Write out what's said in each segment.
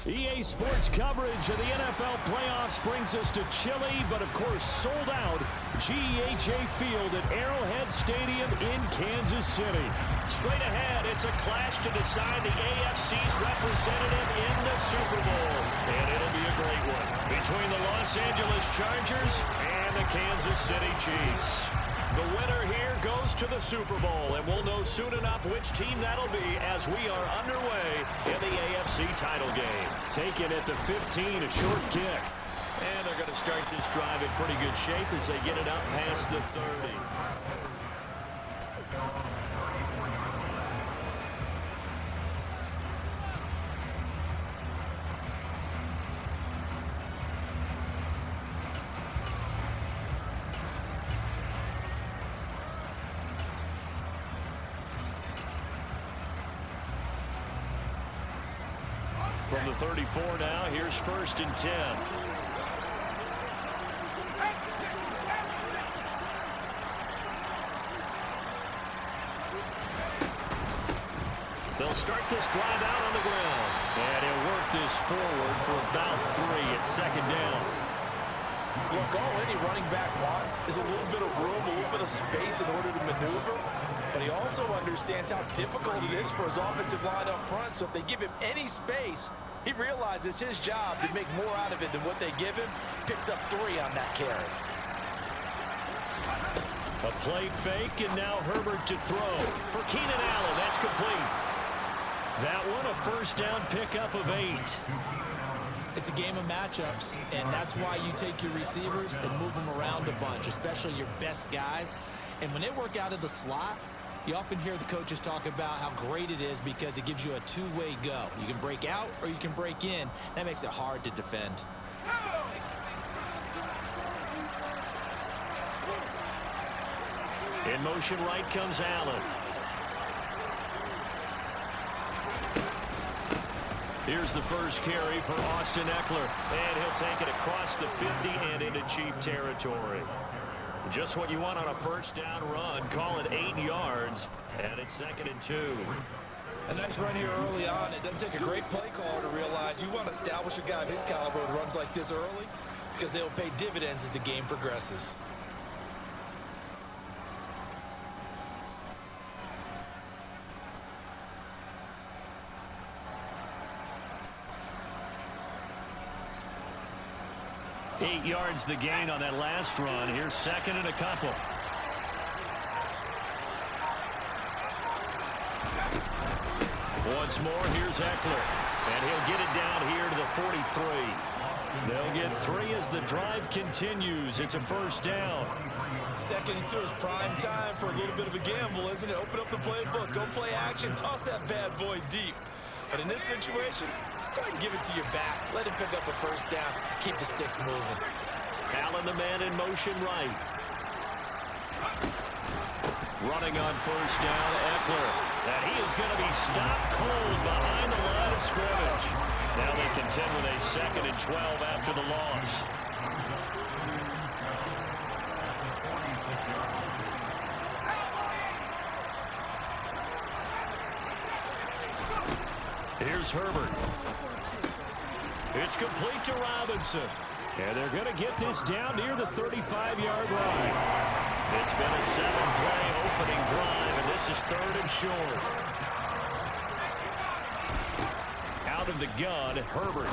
EA Sports coverage of the NFL playoffs brings us to chilly, but of course sold out GEHA Field at Arrowhead Stadium in Kansas City. Straight ahead, it's a clash to decide the AFC's representative in the Super Bowl. And it'll be a great one between the Los Angeles Chargers and the Kansas City Chiefs. The winner here goes to the Super Bowl, and we'll know soon enough which team that'll be as we are underway in the AFC title game. Taken at the 15, a short kick. And they're going to start this drive in pretty good shape as they get it up past the 30. From the 34 now, here's 1st and 10. They'll start this drive out on the ground. And he'll work this forward for about 3 at 2nd down. Look, all any running back wants is a little bit of room, a little bit of space in order to maneuver. But he also understands how difficult it is for his offensive line up front. So if they give him any space, he realizes his job to make more out of it than what they give him. Picks up 3 on that carry. A play fake, and now Herbert to throw. For Keenan Allen, that's complete. That one a 1st down pickup of 8. It's a game of matchups, and that's why you take your receivers and move them around a bunch, especially your best guys. And when they work out of the slot, you often hear the coaches talk about how great it is because it gives you a two-way go. You can break out or you can break in. That makes it hard to defend. In motion right comes Allen. Here's the first carry for Austin Eckler. And he'll take it across the 50 and into Chief territory. Just what you want on a 1st down run. Call it 8 yards. And it's 2nd and 2. A nice run here early on. It doesn't take a great play caller to realize you want to establish a guy of his caliber with runs like this early because they'll pay dividends as the game progresses. Eight yards the gain on that last run. Here's 2nd and a couple. Once more, here's Eckler. And he'll get it down here to the 43. They'll get 3 as the drive continues. It's a 1st down. 2nd and 2 is prime time for a little bit of a gamble, isn't it? Open up the playbook, go play action, toss that bad boy deep. But in this situation, go ahead and give it to your back. Let him pick up a 1st down. Keep the sticks moving. Allen, the man in motion right. Running on 1st down, Eckler. And he is going to be stopped cold behind the line of scrimmage. Now they contend with a 2nd and 12 after the loss. Here's Herbert. It's complete to Robinson. And they're going to get this down near the 35-yard line. It's been a 7-play opening drive, and this is 3rd and short. Out of the gun, Herbert.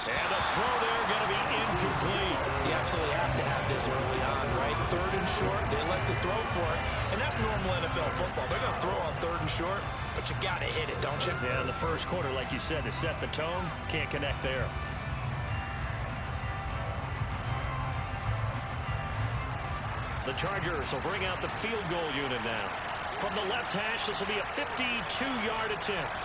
And the throw there going to be incomplete. You absolutely have to have this early on, right? 3rd and short, they elect to throw for it. And that's normal NFL football. They're going to throw on 3rd and short, but you've got to hit it, don't you? Yeah, in the first quarter, like you said, to set the tone, can't connect there. The Chargers will bring out the field goal unit now. From the left hash, this will be a 52-yard attempt.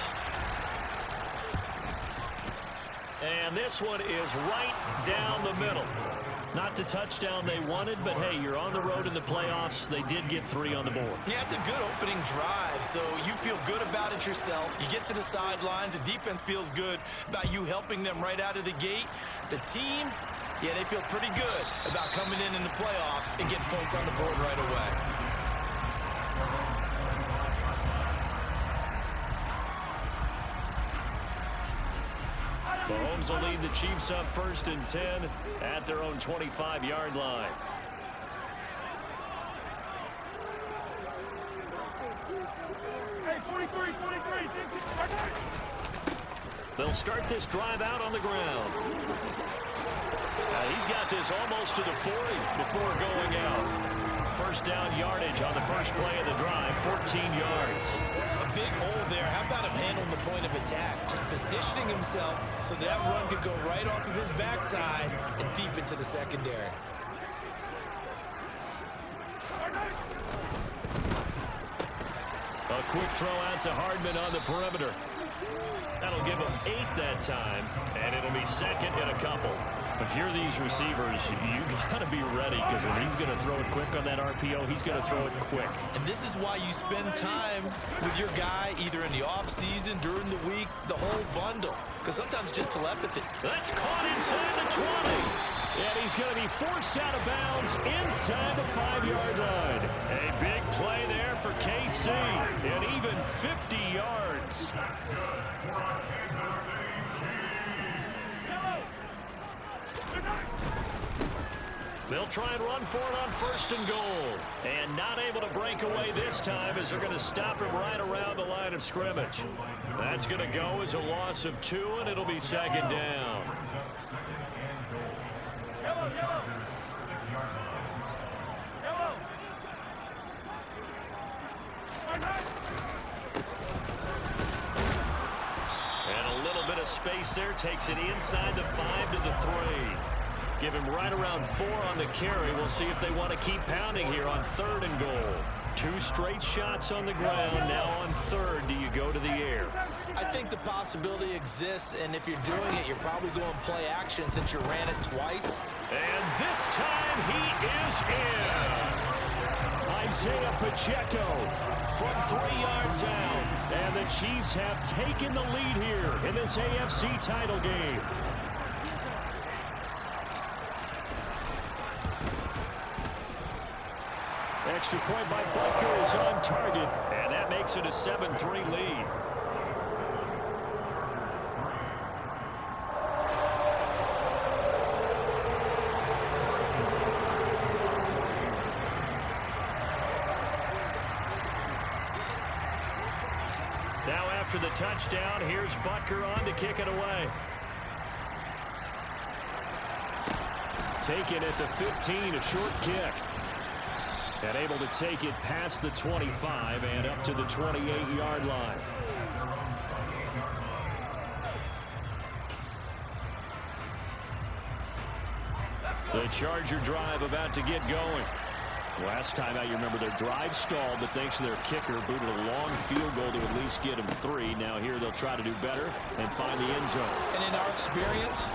And this one is right down the middle. Not the touchdown they wanted, but hey, you're on the road in the playoffs. They did get 3 on the board. Yeah, it's a good opening drive, so you feel good about it yourself. You get to the sidelines. The defense feels good about you helping them right out of the gate. The team, yeah, they feel pretty good about coming in the playoffs and getting points on the board right away. Mahomes will lead the Chiefs up 1st and 10 at their own 25-yard line. They'll start this drive out on the ground. He's got this almost to the 40 before going out. First down yardage on the first play of the drive, 14 yards. A big hole there. How about him handling the point of attack? Just positioning himself so that run could go right off of his backside and deep into the secondary. A quick throw out to Hardman on the perimeter. That'll give him 8 that time, and it'll be second and a couple. If you're these receivers, you got to be ready, because when he's going to throw it quick on that RPO, he's going to throw it quick. And this is why you spend time with your guy either in the offseason, during the week, the whole bundle, because sometimes just telepathy. That's caught inside the 20. And he's going to be forced out of bounds inside the 5-yard line. A big play there for KC, and even 50 yards. They'll try and run for it on 1st and goal. And not able to break away this time, as they're going to stop him right around the line of scrimmage. That's going to go as a loss of 2, and it'll be 2nd down. And a little bit of space there, takes it inside the 5 to the 3. Give him right around 4 on the carry. We'll see if they want to keep pounding here on 3rd and goal. 2 straight shots on the ground. Now on 3rd, do you go to the air? I think the possibility exists, and if you're doing it, you're probably going play action since you ran it twice. And this time he is in. Isaiah Pacheco from 3 yards out. And the Chiefs have taken the lead here in this AFC title game. Extra point by Butker is on target, and that makes it a 7-3 lead. Now after the touchdown, here's Butker on to kick it away. Taken at the 15, a short kick. And able to take it past the 25 and up to the 28-yard line. The Charger drive about to get going. Last time out, you remember their drive stalled, but thanks to their kicker, booted a long field goal to at least get them 3. Now here they'll try to do better and find the end zone. And in our experience,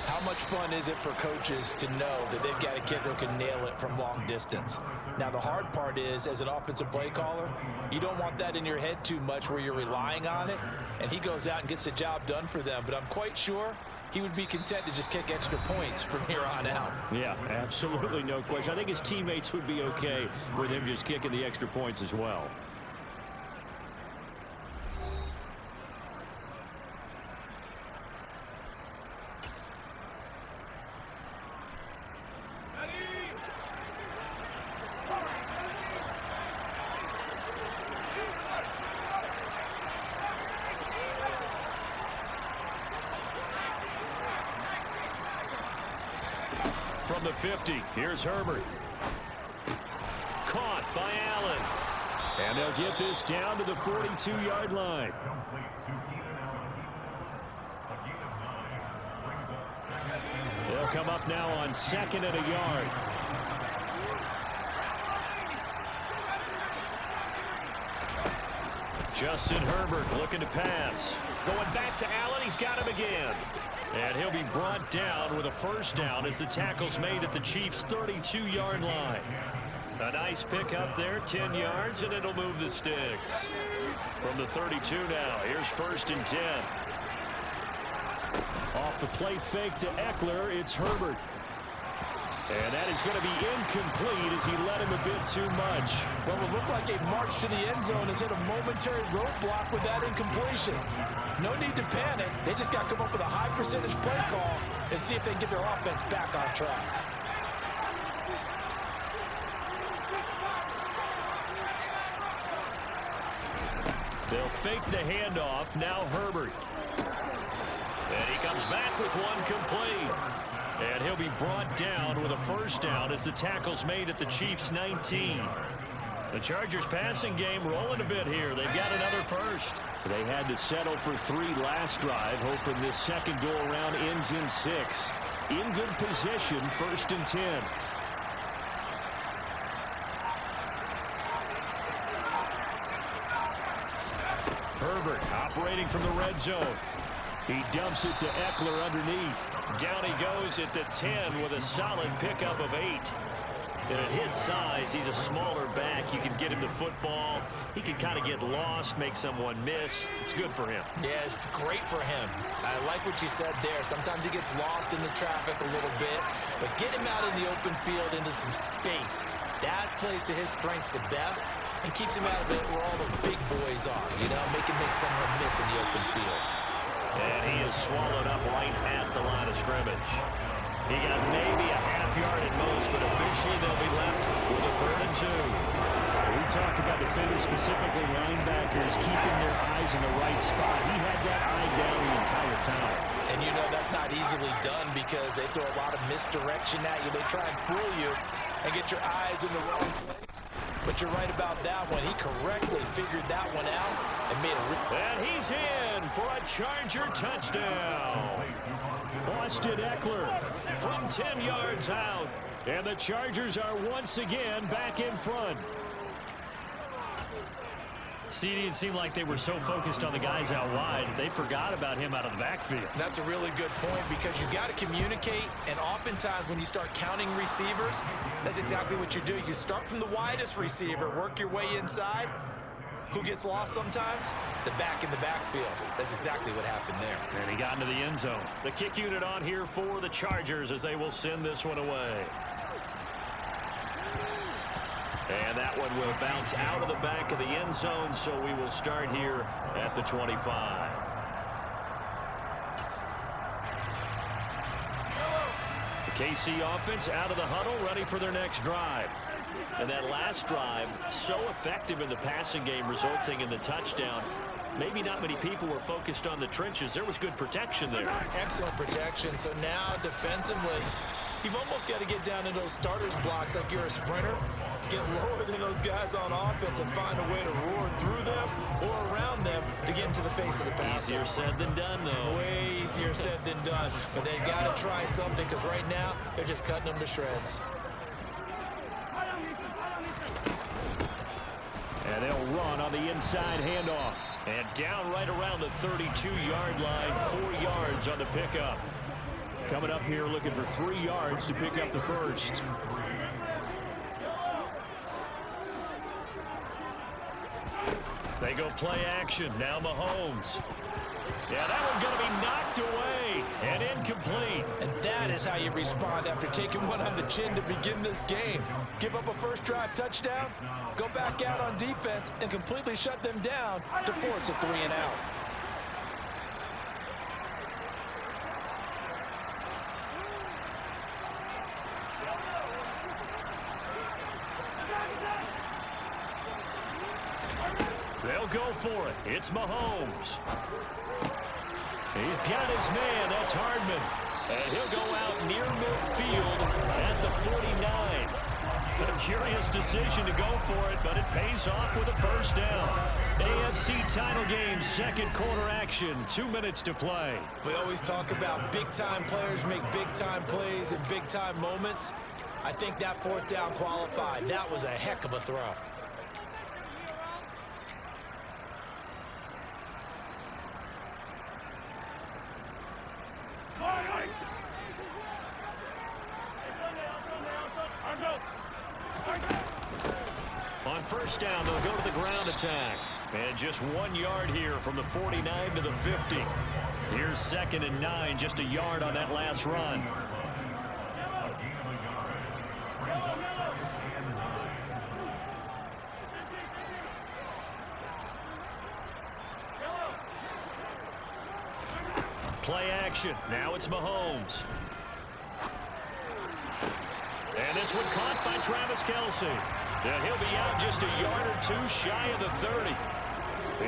how much fun is it for coaches to know that they've got a kicker who can nail it from long distance? Now, the hard part is, as an offensive play caller, you don't want that in your head too much where you're relying on it, and he goes out and gets the job done for them. But I'm quite sure he would be content to just kick extra points from here on out. Yeah, absolutely no question. I think his teammates would be okay with him just kicking the extra points as well. From the 50, here's Herbert. Caught by Allen. And they'll get this down to the 42-yard line. They'll come up now on 2nd and a yard. Justin Herbert looking to pass. Going back to Allen, he's got him again. And he'll be brought down with a 1st down as the tackle's made at the Chiefs' 32-yard line. A nice pick up there, 10 yards, and it'll move the sticks. From the 32 now, here's 1st and 10. Off the play fake to Eckler, it's Herbert. And that is going to be incomplete as he led him a bit too much. Well, it looked like a march to the end zone has hit a momentary roadblock with that incompletion. No need to panic. They just got to come up with a high percentage play call and see if they can get their offense back on track. They'll fake the handoff. Now Herbert. And he comes back with one complete. And he'll be brought down with a first down as the tackle's made at the Chiefs' 19. The Chargers passing game rolling a bit here. They've got another first. They had to settle for 3 last drive, hoping this second go-around ends in 6. In good position, 1st and 10. Herbert operating from the red zone. He dumps it to Eckler underneath. Down he goes at the 10 with a solid pickup of 8. And at his size, he's a smaller back. You can get him the football. He can kind of get lost, make someone miss. It's good for him. Yeah, it's great for him. I like what you said there. Sometimes he gets lost in the traffic a little bit, but get him out in the open field into some space. That plays to his strengths the best and keeps him out of it where all the big boys are, you know, make someone miss in the open field. And he is swallowed up right at the line of scrimmage. He got maybe a half yard at most, but officially they'll be left with a 3rd and 2. We talk about defenders, specifically linebackers, keeping their eyes in the right spot. He had that eye down the entire time. And you know that's not easily done because they throw a lot of misdirection at you. They try and fool you and get your eyes in the wrong place. But you're right about that one. He correctly figured that one out and made a... And he's in for a Charger touchdown. Austin Eckler from 10 yards out. And the Chargers are once again back in front. CD, it seemed like they were so focused on the guys out wide, they forgot about him out of the backfield. That's a really good point because you got to communicate, and oftentimes when you start counting receivers, that's exactly what you do. You start from the widest receiver, work your way inside. Who gets lost sometimes? The back in the backfield. That's exactly what happened there. And he got into the end zone. The kick unit on here for the Chargers as they will send this one away. And that one will bounce out of the back of the end zone, so we will start here at the 25. The KC offense out of the huddle, ready for their next drive. And that last drive, so effective in the passing game, resulting in the touchdown. Maybe not many people were focused on the trenches. There was good protection there. Excellent protection. So now defensively, you've almost got to get down into those starters blocks like you're a sprinter. Get lower than those guys on offense and find a way to roar through them or around them to get into the face of the passer. Easier said than done, though. Way easier said than done. But they've got to try something because right now they're just cutting them to shreds. And they'll run on the inside handoff. And down right around the 32-yard line, 4 yards on the pickup. Coming up here looking for 3 yards to pick up the first. They go play action. Now Mahomes. Yeah, that one's going to be knocked away and incomplete. And that is how you respond after taking one on the chin to begin this game. Give up a first drive touchdown, go back out on defense, and completely shut them down to force a 3 and out. They'll go for it. It's Mahomes. He's got his man. That's Hardman. And he'll go out near midfield at the 49. A curious decision to go for it, but it pays off with a first down. AFC title game, second quarter action. 2 minutes to play. We always talk about big-time players make big-time plays in big-time moments. I think that 4th down qualified. That was a heck of a throw. On first down, they'll go to the ground attack. And just 1 yard here from the 49 to the 50. Here's 2nd and 9, just a yard on that last run. Play action. Now it's Mahomes. And this one caught by Travis Kelce. And he'll be out just a yard or two shy of the 30.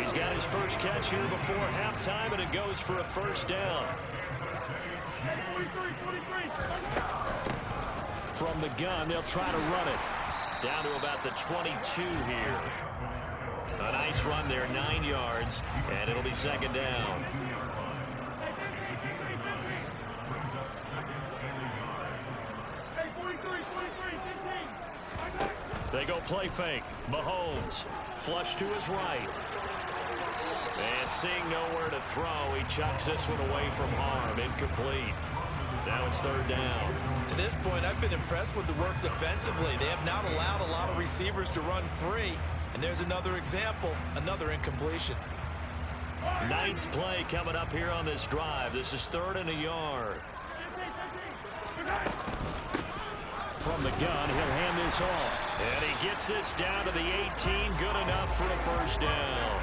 He's got his first catch here before halftime, and it goes for a first down. From the gun, they'll try to run it. Down to about the 22 here. A nice run there, 9 yards, and it'll be second down. They go play fake. Mahomes, flush to his right. And seeing nowhere to throw, he chucks this one away from harm. Incomplete. Now it's third down. To this point, I've been impressed with the work defensively. They have not allowed a lot of receivers to run free. And there's another example, another incompletion. 9th play coming up here on this drive. This is 3rd and a yard. From the gun, he'll hand this off. And he gets this down to the 18. Good enough for a first down.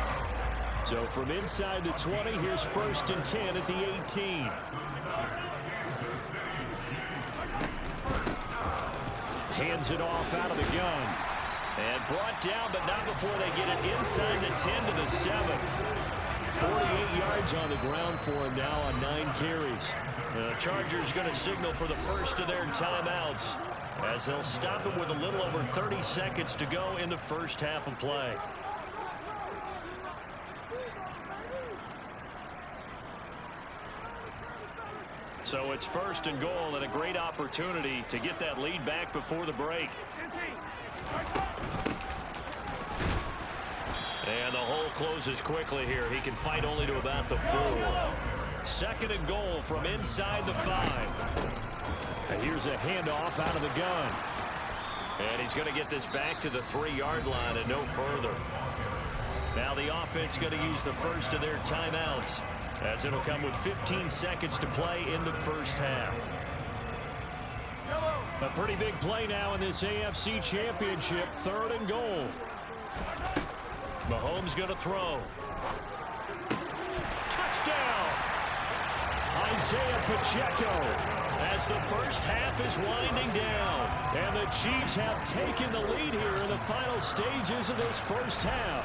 So from inside the 20, here's 1st and 10 at the 18. Hands it off out of the gun. And brought down, but not before they get it inside the 10 to the 7. 48 yards on the ground for him now on 9 carries. The Chargers going to signal for the first of their timeouts, as they'll stop it with a little over 30 seconds to go in the first half of play. So it's 1st and goal, and a great opportunity to get that lead back before the break. And the hole closes quickly here. He can fight only to about the 4. 2nd and goal from inside the 5. And here's a handoff out of the gun. And he's going to get this back to the 3-yard line and no further. Now the offense going to use the first of their timeouts, as it'll come with 15 seconds to play in the first half. A pretty big play now in this AFC Championship. 3rd and goal. Mahomes going to throw. Touchdown! Isaiah Pacheco, as the first half is winding down. And the Chiefs have taken the lead here in the final stages of this first half.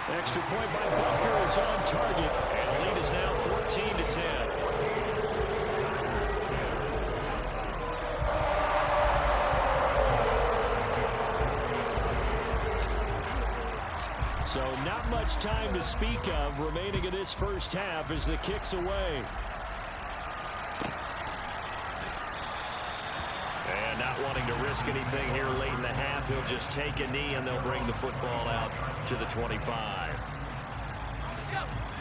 Extra point by Butker is on target. And the lead is now 14-10. So not much time to speak of remaining in this first half as the kick's away. And not wanting to risk anything here late in the half, he'll just take a knee and they'll bring the football out to the 25.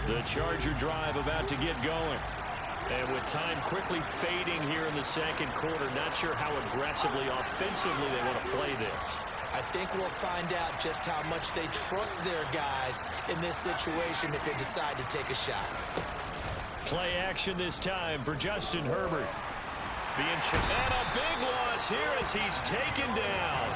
The Charger drive about to get going. And with time quickly fading here in the second quarter, not sure how aggressively, offensively they want to play this. I think we'll find out just how much they trust their guys in this situation if they decide to take a shot. Play action this time for Justin Herbert. And a big loss here as he's taken down.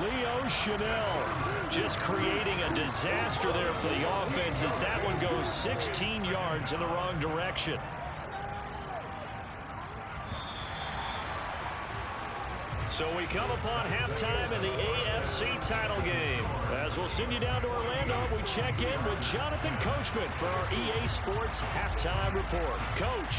Leo Chanel just creating a disaster there for the offense as that one goes 16 yards in the wrong direction. So we come upon halftime in the AFC title game. As we'll send you down to Orlando, we check in with Jonathan Coachman for our EA Sports Halftime Report. Coach.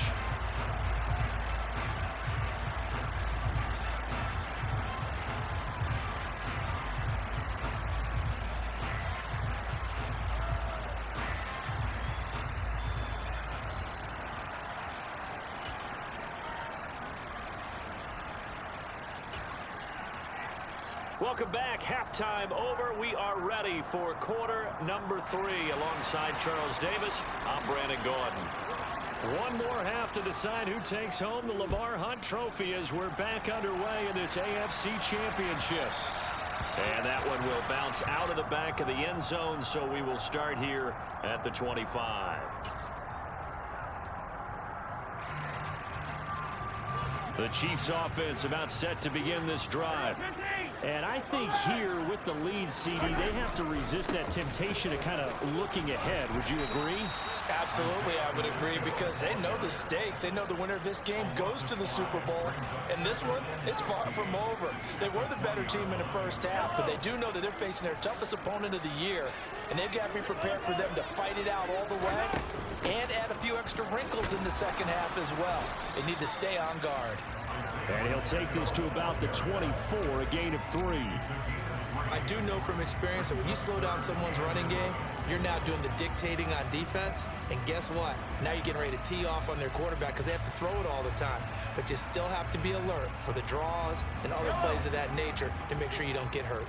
Welcome back. Halftime over. We are ready for quarter number 3. Alongside Charles Davis, I'm Brandon Gordon. One more half to decide who takes home the Lamar Hunt Trophy as we're back underway in this AFC Championship. And that one will bounce out of the back of the end zone, so we will start here at the 25. The Chiefs offense about set to begin this drive. And I think here with the lead, CD, they have to resist that temptation of kind of looking ahead. Would you agree? Absolutely, I would agree, because they know the stakes. They know the winner of this game goes to the Super Bowl. And this one, it's far from over. They were the better team in the first half, but they do know that they're facing their toughest opponent of the year. And they've got to be prepared for them to fight it out all the way and add a few extra wrinkles in the second half as well. They need to stay on guard. And he'll take this to about the 24, a gain of 3. I do know from experience that when you slow down someone's running game, you're now doing the dictating on defense. And guess what? Now you're getting ready to tee off on their quarterback because they have to throw it all the time. But you still have to be alert for the draws and other plays of that nature to make sure you don't get hurt.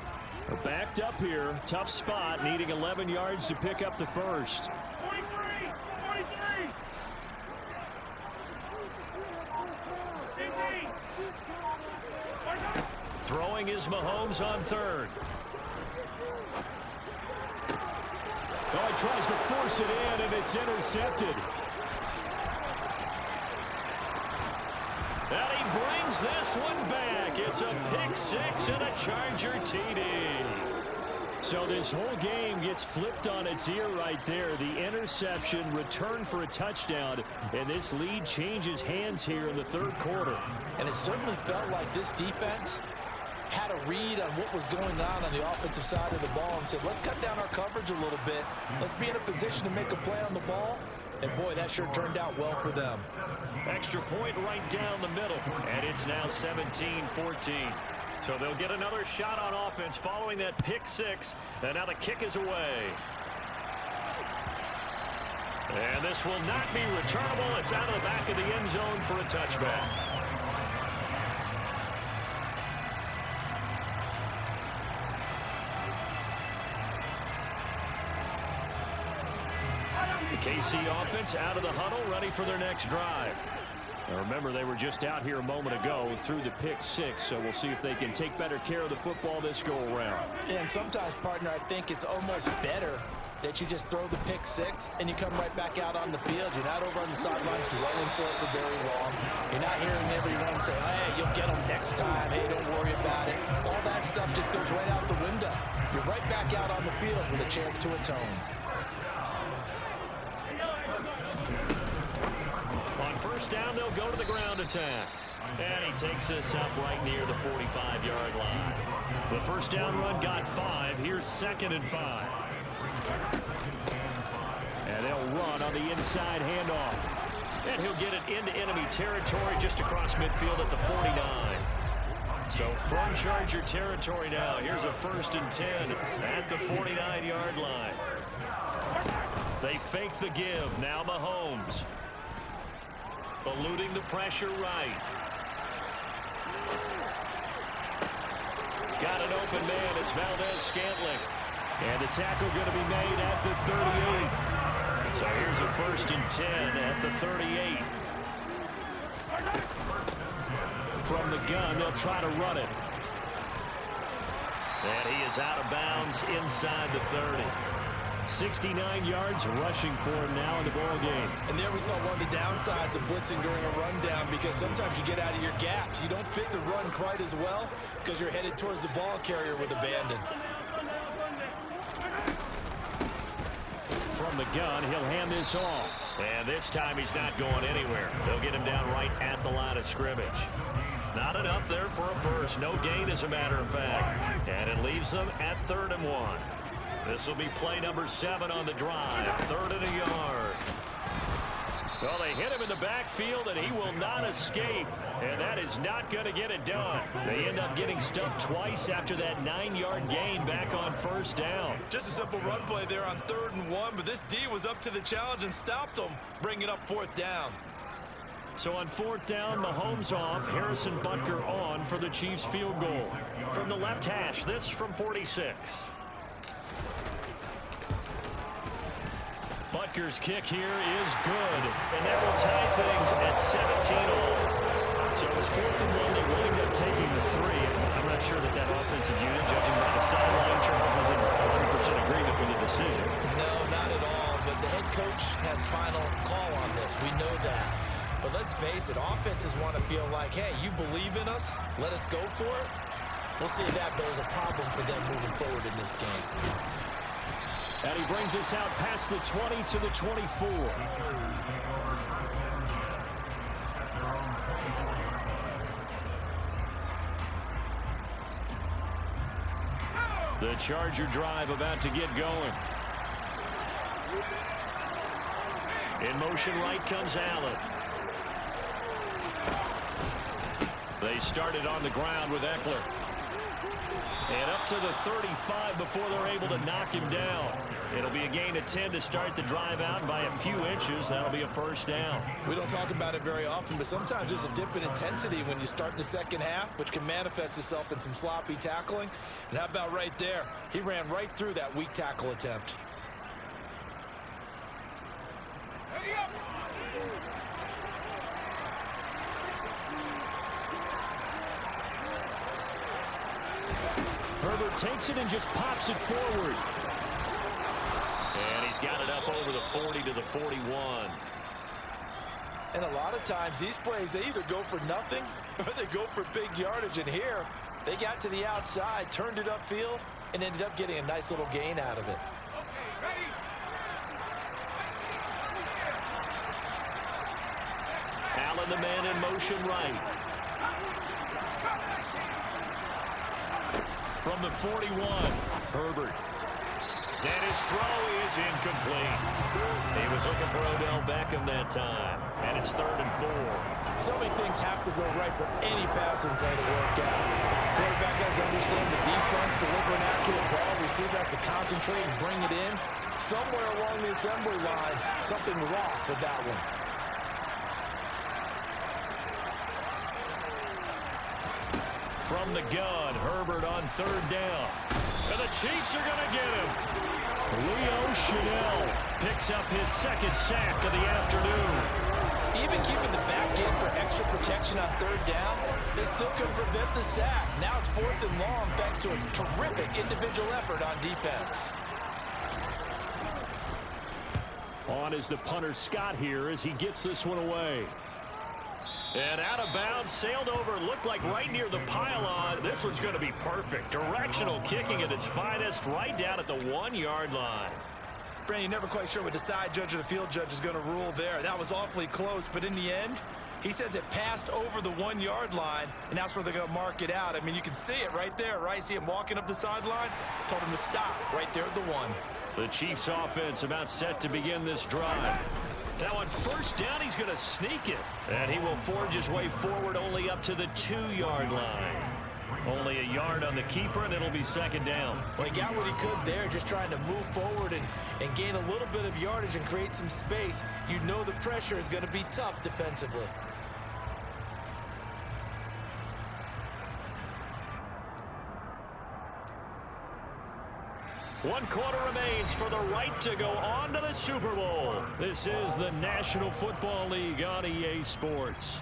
Backed up here. Tough spot, needing 11 yards to pick up the first. 43! Throwing is Mahomes on third. Oh, he tries to force it in, and it's intercepted. And he brings this one back. It's a pick six and a Charger TD. So this whole game gets flipped on its ear right there. The interception, return for a touchdown, and this lead changes hands here in the third quarter. And it certainly felt like this defense had a read on what was going on the offensive side of the ball and said, let's cut down our coverage a little bit. Let's be in a position to make a play on the ball. And, boy, that sure turned out well for them. Extra point right down the middle, and it's now 17-14. So they'll get another shot on offense following that pick six, and now the kick is away. And this will not be returnable. It's out of the back of the end zone for a touchback. The KC offense out of the huddle, ready for their next drive. Now remember, they were just out here a moment ago through the pick six, so we'll see if they can take better care of the football this go-around. And sometimes, partner, I think it's almost better that you just throw the pick six and you come right back out on the field. You're not over on the sidelines dwelling for it for very long. You're not hearing everyone say, hey, you'll get them next time. Hey, don't worry about it. All that stuff just goes right out the window. You're right back out on the field with a chance to atone. On first down, they'll go to the ground attack. And he takes this up right near the 45-yard line. The first down run got 5. Here's 2nd and 5. And they'll run on the inside handoff. And he'll get it into enemy territory just across midfield at the 49. So from Charger territory now, here's a 1st and 10 at the 49-yard line. They fake the give. Now Mahomes. Eluding the pressure right. Got an open man. It's Valdez-Scantling. And the tackle going to be made at the 38. So here's a 1st and 10 at the 38. From the gun, they'll try to run it. And he is out of bounds inside the 30. 69 yards rushing for him now in the ball game. And there we saw one of the downsides of blitzing during a rundown, because sometimes you get out of your gaps. You don't fit the run quite as well because you're headed towards the ball carrier with abandon. From the gun, he'll hand this off. And this time he's not going anywhere. They'll get him down right at the line of scrimmage. Not enough there for a first. No gain, as a matter of fact. And it leaves them at 3rd and 1. This will be play number 7 on the drive. 3rd and a yard. Well, they hit him in the backfield, and he will not escape. And that is not going to get it done. They end up getting stumped twice after that 9-yard gain back on 1st down. Just a simple run play there on 3rd and 1, but this D was up to the challenge and stopped them, bringing up 4th down. So on 4th down, Mahomes off, Harrison Butker on for the Chiefs field goal. From the left hash, this from 46. Butker's kick here is good, and that will tie things at 17-all. So it was 4th and 1. They wound up taking the 3. I'm not sure that offensive unit, judging by the sideline, Charles, was in 100% agreement with the decision. No, not at all. But the head coach has final call on this. We know that. But let's face it, offenses want to feel like, hey, you believe in us, let us go for it. We'll see if that bears a problem for them moving forward in this game. And he brings us out past the 20 to the 24. The Charger drive about to get going. In motion right comes Allen. They started on the ground with Eckler. And up to the 35 before they're able to knock him down. It'll be a gain of 10 to start the drive out, and by a few inches, that'll be a first down. We don't talk about it very often, but sometimes there's a dip in intensity when you start the second half, which can manifest itself in some sloppy tackling. And how about right there? He ran right through that weak tackle attempt. Herbert takes it and just pops it forward. And he's got it up over the 40 to the 41. And a lot of times these plays, they either go for nothing or they go for big yardage. And here, they got to the outside, turned it upfield, and ended up getting a nice little gain out of it. Allen, the man in motion right. From the 41, Herbert. And his throw is incomplete. He was looking for Odell Beckham that time. And it's 3rd and 4. So many things have to go right for any passing play to work out. Quarterback has to understand the defense, deliver an accurate ball. Receiver has to concentrate and bring it in. Somewhere along the assembly line, something was off with that one. From the gun, Herbert on 3rd down. And the Chiefs are going to get him. Leo Chanel picks up his 2nd sack of the afternoon. Even keeping the back in for extra protection on 3rd down, they still couldn't prevent the sack. Now it's 4th and long thanks to a terrific individual effort on defense. On is the punter Scott here as he gets this one away. And out of bounds, sailed over, looked like right near the pylon. This one's going to be perfect. Directional kicking at its finest, right down at the 1-yard line. Brandon, you're never quite sure what the side judge or the field judge is going to rule there. That was awfully close, but in the end, he says it passed over the 1-yard line, and that's where they're going to mark it out. I mean, you can see it right there, right? See him walking up the sideline? Told him to stop right there at the 1. The Chiefs offense about set to begin this drive. Now on 1st down, he's going to sneak it. And he will forge his way forward only up to the 2-yard line. Only a yard on the keeper, and it'll be 2nd down. Well, he got what he could there, just trying to move forward and gain a little bit of yardage and create some space. You know the pressure is going to be tough defensively. One quarter remains for the right to go on to the Super Bowl. This is the National Football League on EA Sports.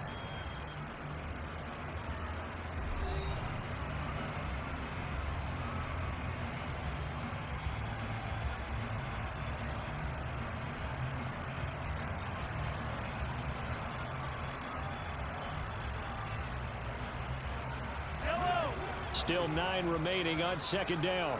Still 9 remaining on 2nd down.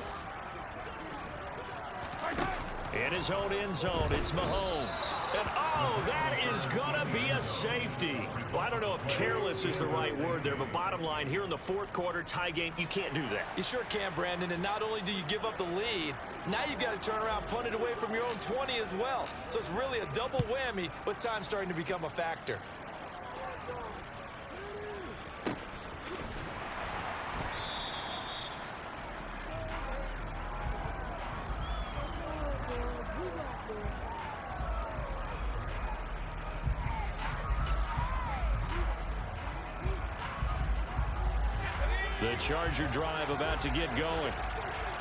In his own end zone, it's Mahomes. And, oh, that is going to be a safety. Well, I don't know if careless is the right word there, but bottom line, here in the 4th quarter tie game, you can't do that. You sure can, Brandon, and not only do you give up the lead, now you've got to turn around, punt it away from your own 20 as well. So it's really a double whammy with time starting to become a factor. The Charger drive about to get going.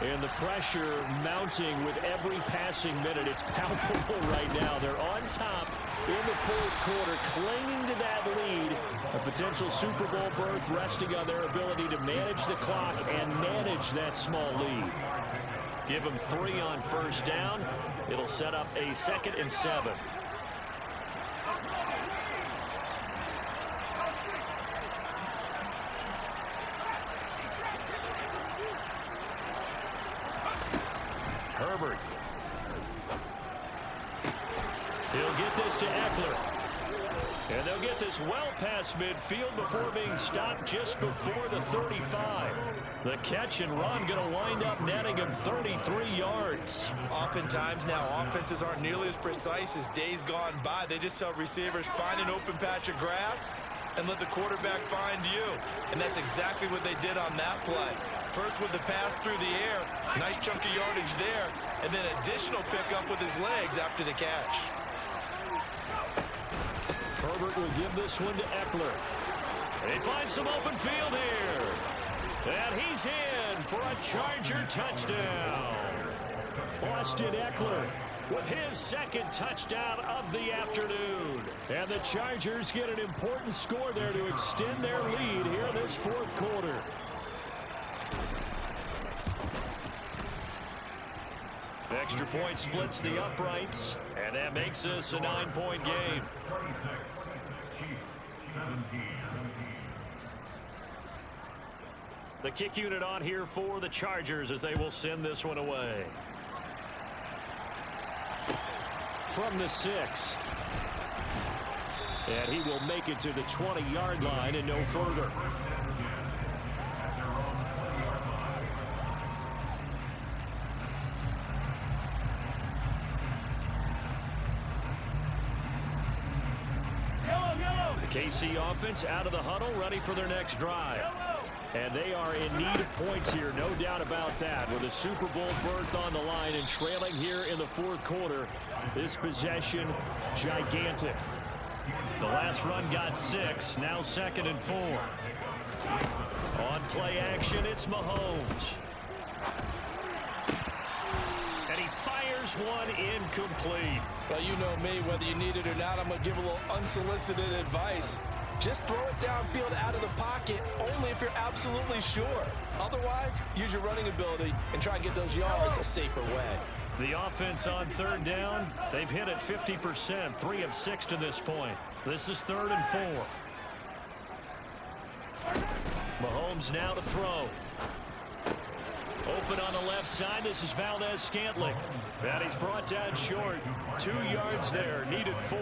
And the pressure mounting with every passing minute. It's palpable right now. They're on top in the 4th quarter, clinging to that lead. A potential Super Bowl berth resting on their ability to manage the clock and manage that small lead. Give them 3 on 1st down. It'll set up a 2nd and 7. He'll get this to Eckler. And they'll get this well past midfield before being stopped just before the 35. The catch and run going to wind up netting him 33 yards. Oftentimes now, offenses aren't nearly as precise as days gone by. They just tell receivers, find an open patch of grass and let the quarterback find you. And that's exactly what they did on that play. First with the pass through the air, nice chunk of yardage there, and then additional pickup with his legs after the catch. Herbert will give this one to Eckler. He finds some open field here. And he's in for a Charger touchdown. Austin Eckler with his second touchdown of the afternoon. And the Chargers get an important score there to extend their lead here in this fourth quarter. Extra point splits the uprights, and that makes this a 9-point game. The kick unit on here for the Chargers as they will send this one away. From the 6. And he will make it to the 20-yard line and no further. KC offense out of the huddle, ready for their next drive. And they are in need of points here, no doubt about that. With a Super Bowl berth on the line and trailing here in the fourth quarter, this possession, gigantic. The last run got 6, now 2nd and 4. On play action, it's Mahomes. And he fires one incomplete. Well, you know me, whether you need it or not, I'm going to give a little unsolicited advice. Just throw it downfield out of the pocket only if you're absolutely sure. Otherwise, use your running ability and try and get those yards a safer way. The offense on third down, they've hit it 50%, 3 of 6 to this point. This is 3rd and 4. Mahomes now to throw. Open on the left side. This is Valdez-Scantling. And he's brought down short. 2 yards there. Needed 4.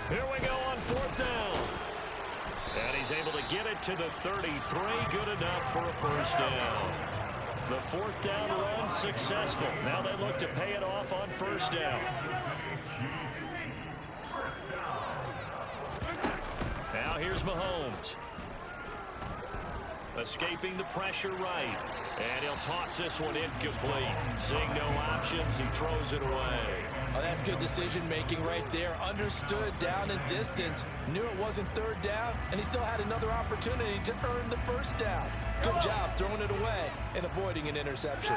Here we go on 4th down. And he's able to get it to the 33. Good enough for a first down. The 4th down run successful. Now they look to pay it off on 1st down. Now here's Mahomes. Escaping the pressure right. And he'll toss this one incomplete. Seeing no options, he throws it away. Oh, that's good decision-making right there. Understood down and distance. Knew it wasn't 3rd down, and he still had another opportunity to earn the 1st down. Good job throwing it away and avoiding an interception.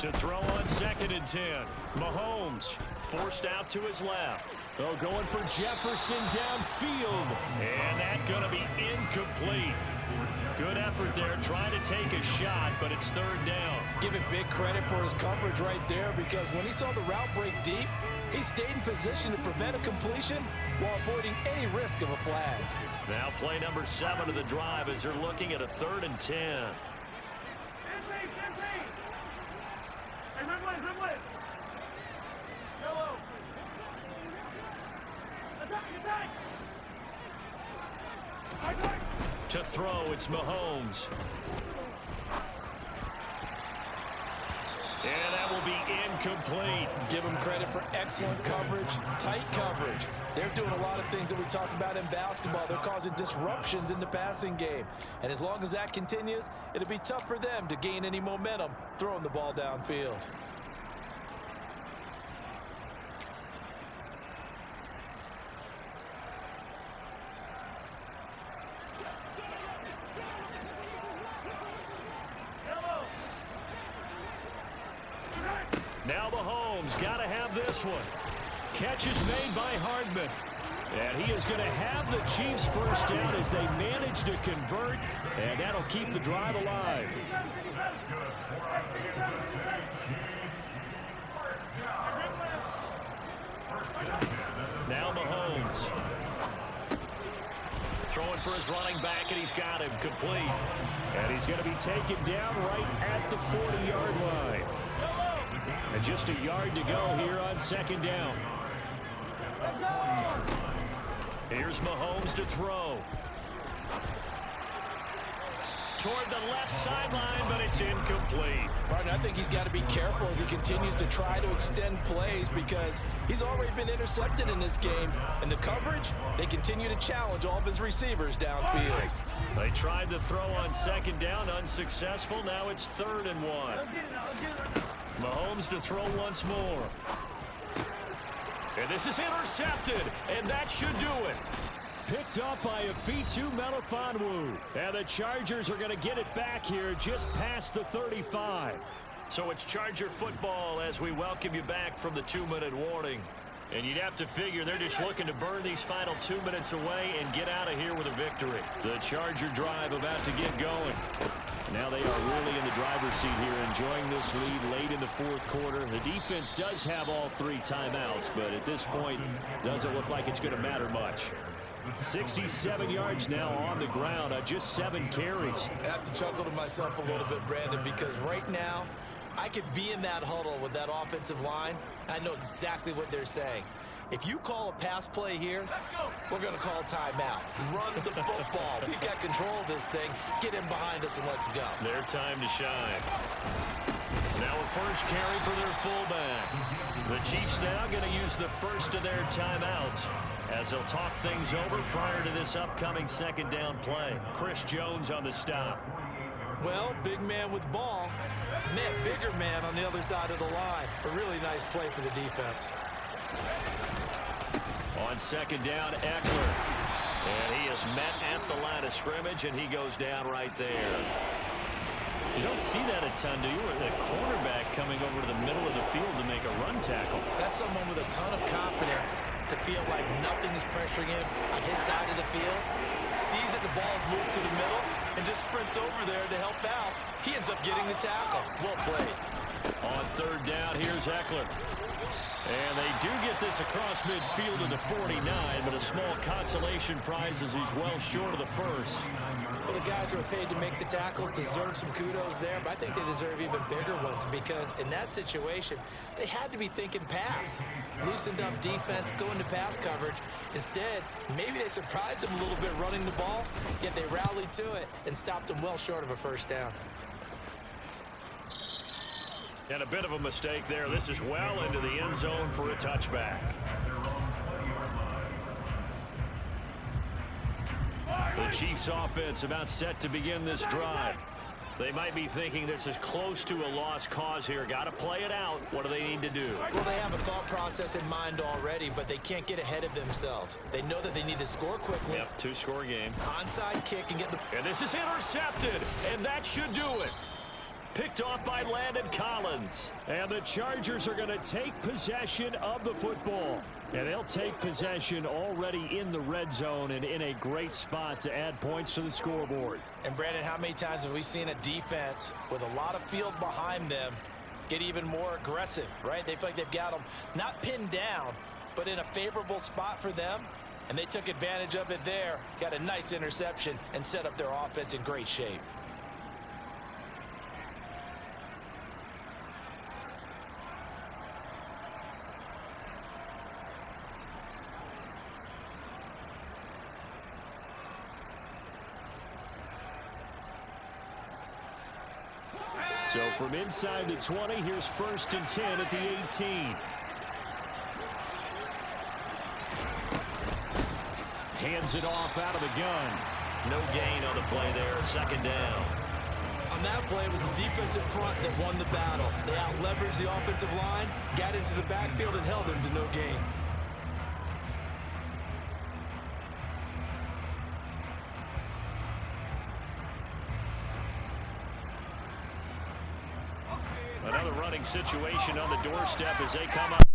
To throw on 2nd and 10. Mahomes forced out to his left. Oh, going for Jefferson downfield. And that's going to be incomplete. Good effort there trying to take a shot, but it's 3rd down. Give him big credit for his coverage right there, because when he saw the route break deep, he stayed in position to prevent a completion while avoiding any risk of a flag. Now play number 7 of the drive as they're looking at a 3rd and 10. To throw, it's Mahomes. And that will be incomplete. Give them credit for excellent coverage, tight coverage. They're doing a lot of things that we talk about in basketball. They're causing disruptions in the passing game. And as long as that continues, it'll be tough for them to gain any momentum throwing the ball downfield. Now Mahomes got to have this one. Catch is made by Hardman. And he is going to have the Chiefs first down as they manage to convert. And that'll keep the drive alive. Now Mahomes. Throwing for his running back, and he's got him complete. And he's going to be taken down right at the 40-yard line. And just a yard to go here on second down. Here's Mahomes to throw. Toward the left sideline, but it's incomplete. Martin, I think he's got to be careful as he continues to try to extend plays because he's already been intercepted in this game. And the coverage, they continue to challenge all of his receivers downfield. They tried to throw on second down, unsuccessful. Now it's 3rd and 1. Mahomes to throw once more. And this is intercepted, and that should do it. Picked up by Afitu Melifonwu. And the Chargers are going to get it back here just past the 35. So it's Charger football as we welcome you back from the 2-minute warning. And you'd have to figure they're just looking to burn these final 2 minutes away and get out of here with a victory. The Charger drive about to get going. Now they are really in the driver's seat here, enjoying this lead late in the 4th quarter. The defense does have all 3 timeouts, but at this point, doesn't look like it's going to matter much. 67 yards now on the ground on just 7 carries. I have to chuckle to myself a little bit, Brandon, because right now, I could be in that huddle with that offensive line. I know exactly what they're saying. If you call a pass play here, we're going to call timeout. Run the football. We've got control of this thing. Get in behind us and let's go. Their time to shine. Now a first carry for their fullback. The Chiefs now going to use the first of their timeouts as they'll talk things over prior to this upcoming second down play. Chris Jones on the stop. Well, big man with ball. Met bigger man on the other side of the line. A really nice play for the defense. On second down, Eckler. And he is met at the line of scrimmage, and he goes down right there. You don't see that a ton, do you? A cornerback coming over to the middle of the field to make a run tackle. That's someone with a ton of confidence to feel like nothing is pressuring him on his side of the field. Sees that the ball's moved to the middle and just sprints over there to help out. He ends up getting the tackle. Well played. On third down, here's Eckler. And they do get this across midfield to the 49, but a small consolation prize as he's well short of the first. Well, the guys who are paid to make the tackles deserve some kudos there, but I think they deserve even bigger ones because in that situation, they had to be thinking pass. Loosened up defense, going to pass coverage. Instead, maybe they surprised them a little bit running the ball, yet they rallied to it and stopped them well short of a first down. And a bit of a mistake there. This is well into the end zone for a touchback. The Chiefs offense about set to begin this drive. They might be thinking this is close to a lost cause here. Got to play it out. What do they need to do? Well, they have a thought process in mind already, but they can't get ahead of themselves. They know that they need to score quickly. Yep, 2-score game. Onside kick and get the... And this is intercepted, and that should do it. Picked off by Landon Collins. And the Chargers are going to take possession of the football. And they'll take possession already in the red zone and in a great spot to add points to the scoreboard. And Brandon, how many times have we seen a defense with a lot of field behind them get even more aggressive, right? They feel like they've got them not pinned down, but in a favorable spot for them. And they took advantage of it there, got a nice interception, and set up their offense in great shape. So from inside the 20, here's 1st and 10 at the 18. Hands it off out of the gun. No gain on the play there, second down. On that play, it was the defensive front that won the battle. They out-leveraged the offensive line, got into the backfield, and held them to no gain. Another running situation on the doorstep as they come up.